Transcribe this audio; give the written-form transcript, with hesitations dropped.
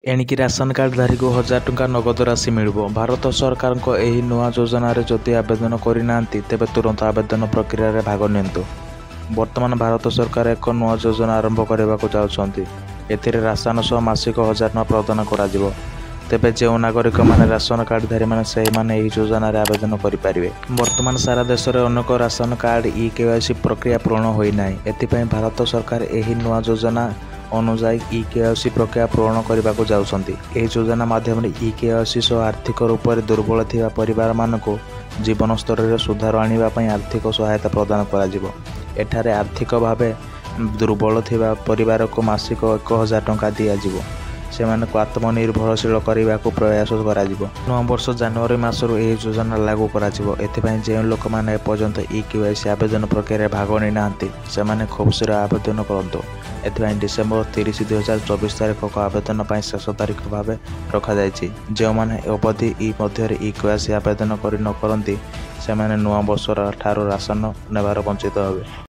एणिकी ration कार्डधारी को 1000 टंका नगद राशि मिल। भारत सरकार यह नुआ योजन जदि आवेदन करना तेज तुरंत आवेदन प्रक्रिया रे भाग नियंतु। वर्तमान भारत सरकार एक नुआ योजना आरंभ करने को जाउछंती। एथिरे राशन सह मासिक 1000 टंका प्रदान करा जिवो। तेबे जो नागरिक माने राशन कार्डधारी माने सही माने यह योजना आवेदन करें। वर्तमान सारा देश में अनेक राशन कार्ड ई-केवाईसी प्रक्रिया पूर्ण होना। एथिपाई भारत सरकार यह नुआ योजना अनुजाई ई-केवाईसी प्रक्रिया पूर्ण करने को जाउछंती। एही योजना माध्यम ई-केवाईसी सह आर्थिक रूप से दुर्बल थिबा परिवार मानक जीवन स्तर में सुधार आने आर्थिक सहायता प्रदान करा जिवो। एठारे आर्थिक भाव दुर्बल थिबा परिवार को मासिक 1000 टंका दिया जिवो। सेमानक आत्मनिर्भरशील करने को प्रयास करा जिवो। नव वर्ष जनवरी मासरू यह योजना लागू करा जिवो। एथिपाई जे लोक माने एपर्यंत ई-केवाईसी आवेदन प्रक्रिया भाग नहीं नांती सेमाने खूब शीघ्र आवेदन करंतु। एथिपाई डिसेम्बर 30, 2024 तारिख को आवेदन पाई शेष तारिख भाव रखा जायछि। जो माने अवधि मध्य ई-केवाईसी आवेदन करि न करंती सेमाने नव वर्ष ठारो राशन नेबार वंचित हेबे।